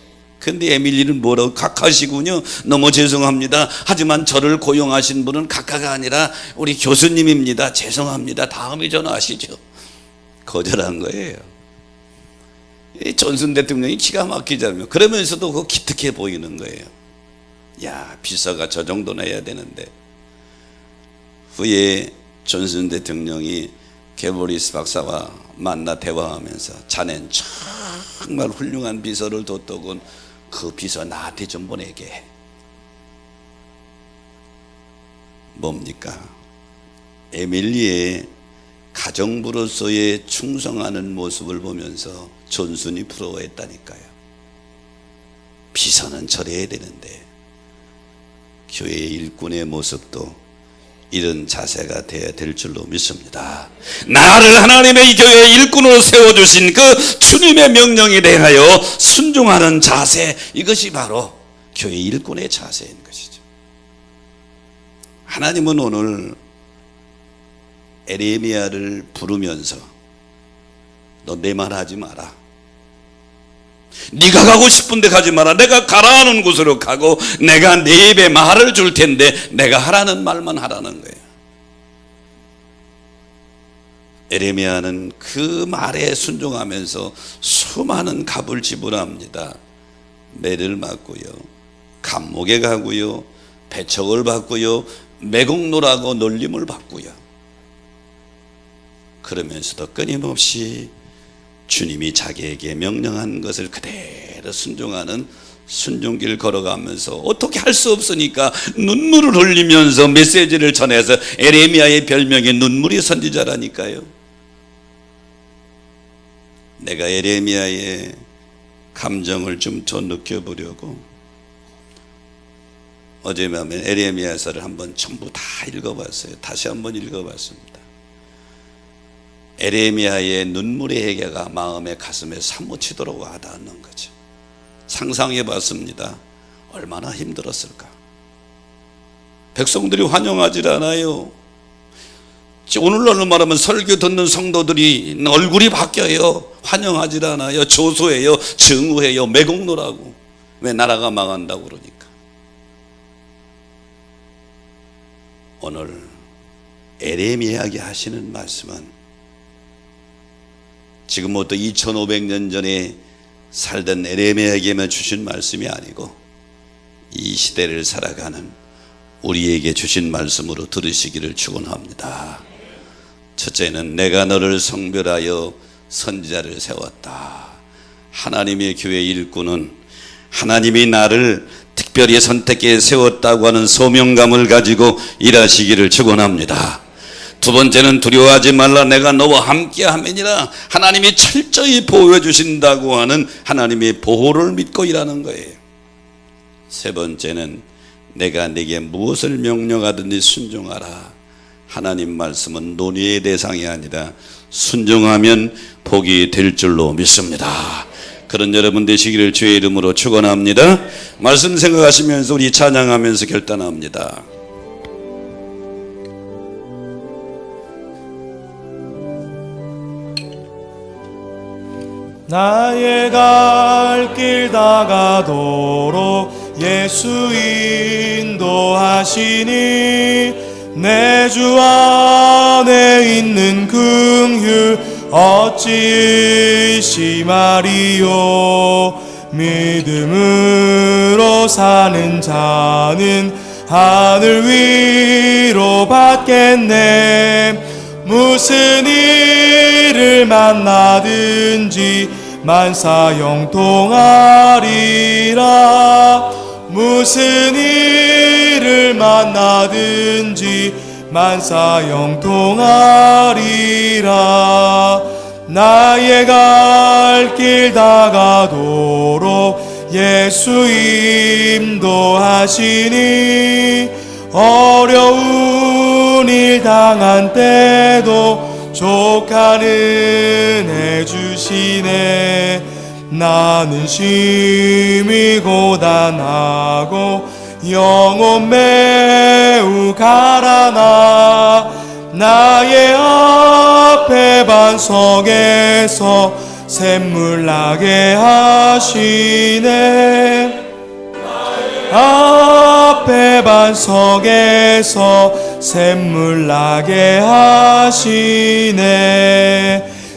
근데 에밀리는 뭐라고? 각하시군요. 너무 죄송합니다. 하지만 저를 고용하신 분은 각하가 아니라 우리 교수님입니다. 죄송합니다. 다음에 전화하시죠. 거절한 거예요. 이 존슨 대통령이 기가 막히잖아요. 그러면서도 그거 기특해 보이는 거예요. 야, 비서가 저 정도는 해야 되는데. 후에 존슨 대통령이 게버리스 박사와 만나 대화하면서 자넨 정말 훌륭한 비서를 뒀더군. 그 비서 나한테 좀 보내게. 뭡니까? 에밀리의 가정부로서의 충성하는 모습을 보면서 존순이 부러워했다니까요. 비서는 저래야 되는데 교회 일꾼의 모습도 이런 자세가 되어야 될 줄로 믿습니다. 나를 하나님의 교회 일꾼으로 세워주신 그 주님의 명령에 대하여 순종하는 자세, 이것이 바로 교회 일꾼의 자세인 것이죠. 하나님은 오늘 에레미야를 부르면서 너 내 말 하지 마라. 네가 가고 싶은데 가지 마라. 내가 가라는 곳으로 가고 내가 네 입에 말을 줄 텐데 내가 하라는 말만 하라는 거예요. 에레미야는 그 말에 순종하면서 수많은 값을 지불합니다. 매를 맞고요, 감옥에 가고요, 배척을 받고요, 매국노라고 놀림을 받고요. 그러면서도 끊임없이 주님이 자기에게 명령한 것을 그대로 순종하는 순종길 걸어가면서 어떻게 할 수 없으니까 눈물을 흘리면서 메시지를 전해서 에레미야의 별명이 눈물이 선지자라니까요. 내가 에레미야의 감정을 좀 더 느껴보려고 어제 밤에 에레미야서를 한번 전부 다 읽어봤어요. 다시 한번 읽어봤습니다. 에레미야의 눈물의 해계가 마음의 가슴에 사무치도록 와닿는 거죠. 상상해 봤습니다. 얼마나 힘들었을까. 백성들이 환영하지 않아요. 오늘날로 말하면 설교 듣는 성도들이 얼굴이 바뀌어요. 환영하지 않아요. 조소해요, 증오해요, 매국노라고. 왜? 나라가 망한다고 그러니까. 오늘 에레미야에게 하시는 말씀은 지금부터 2500년 전에 살던 에레미야에게만 주신 말씀이 아니고 이 시대를 살아가는 우리에게 주신 말씀으로 들으시기를 축원합니다. 첫째는 내가 너를 성별하여 선지자를 세웠다. 하나님의 교회 일꾼은 하나님이 나를 특별히 선택해 세웠다고 하는 소명감을 가지고 일하시기를 축원합니다. 두 번째는 두려워하지 말라, 내가 너와 함께 함이니라. 하나님이 철저히 보호해 주신다고 하는 하나님의 보호를 믿고 일하는 거예요. 세 번째는 내가 네게 무엇을 명령하든지 순종하라. 하나님 말씀은 논의의 대상이 아니라 순종하면 복이 될 줄로 믿습니다. 그런 여러분 되시기를 주의 이름으로 축원합니다. 말씀 생각하시면서 우리 찬양하면서 결단합니다. 나의 갈 길 다가도록 예수 인도하시니 내 주 안에 있는 긍휼 어찌 의심하리요. 믿음으로 사는 자는 하늘 위로 받겠네. 무슨 일을 만나든지 만사 형통하리라. 무슨 일을 만나든지 만사 형통하리라. 나의 갈 길 다가도록 예수 인도하시니 어려운 일 당한 때도 족한 은혜 주시네. 나는 심히 고단하고 영혼 매우 가라나 나의 앞에 반석에서 샘물 나게 하시네. 앞에 반석에서 샘물 나게 하시네.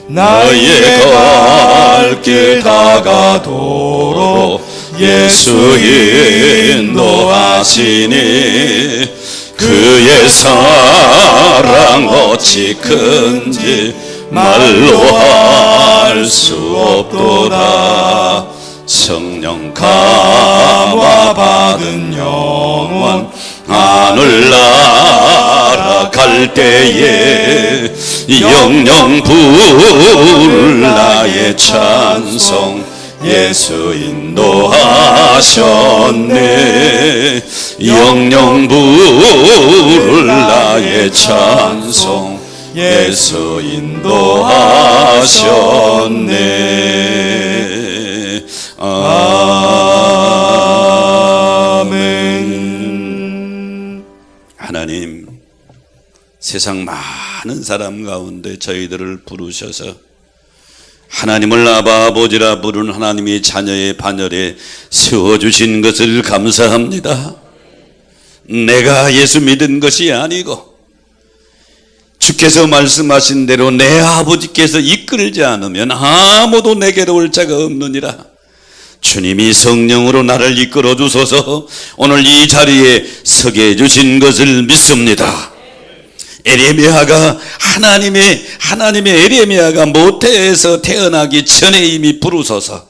나의 갈 길 다가도록 예수 인도하시니 그의 사랑 어찌 큰지 말로 할 수 없도다. 성령 감화 받은 영혼 하늘나라 갈 할 때에 영영 부를 나의 찬송 예수 인도하셨네. 영영 부를 나의 찬송 예수 인도하셨네. 아멘. 하나님, 세상 많은 사람 가운데 저희들을 부르셔서 하나님을 아바 아버지라 부르는 하나님의 자녀의 반열에 세워주신 것을 감사합니다. 내가 예수 믿은 것이 아니고 주께서 말씀하신 대로 내 아버지께서 이끌지 않으면 아무도 내게로 올 자가 없느니라. 주님이 성령으로 나를 이끌어 주소서 오늘 이 자리에 서게 해주신 것을 믿습니다. 에레미야가 하나님의 에레미야가 모태에서 태어나기 전에 이미 부르소서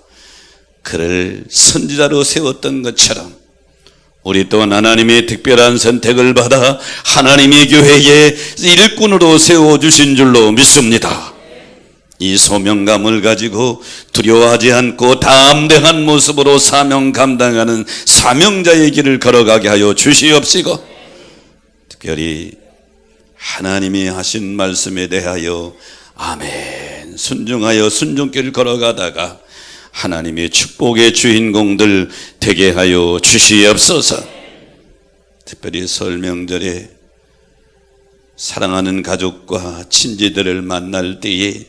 그를 선지자로 세웠던 것처럼 우리 또한 하나님의 특별한 선택을 받아 하나님의 교회의 일꾼으로 세워주신 줄로 믿습니다. 이 소명감을 가지고 두려워하지 않고 담대한 모습으로 사명 감당하는 사명자의 길을 걸어가게 하여 주시옵시고, 특별히 하나님이 하신 말씀에 대하여 아멘 순종하여 순종길을 걸어가다가 하나님의 축복의 주인공들 되게 하여 주시옵소서. 특별히 설 명절에 사랑하는 가족과 친지들을 만날 때에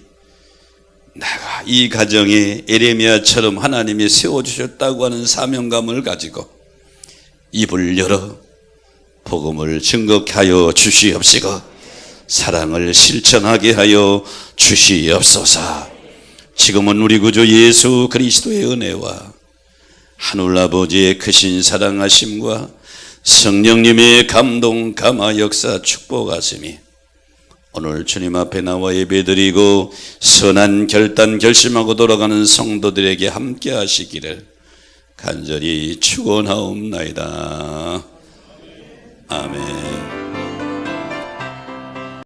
내가 이 가정에 에레미야처럼 하나님이 세워주셨다고 하는 사명감을 가지고 입을 열어 복음을 증거하여 주시옵시고 사랑을 실천하게 하여 주시옵소서. 지금은 우리 구주 예수 그리스도의 은혜와 하늘 아버지의 크신 사랑하심과 성령님의 감동 감화 역사 축복하심이 오늘 주님 앞에 나와 예배드리고 선한 결단 결심하고 돌아가는 성도들에게 함께 하시기를 간절히 축원하옵나이다. 아멘.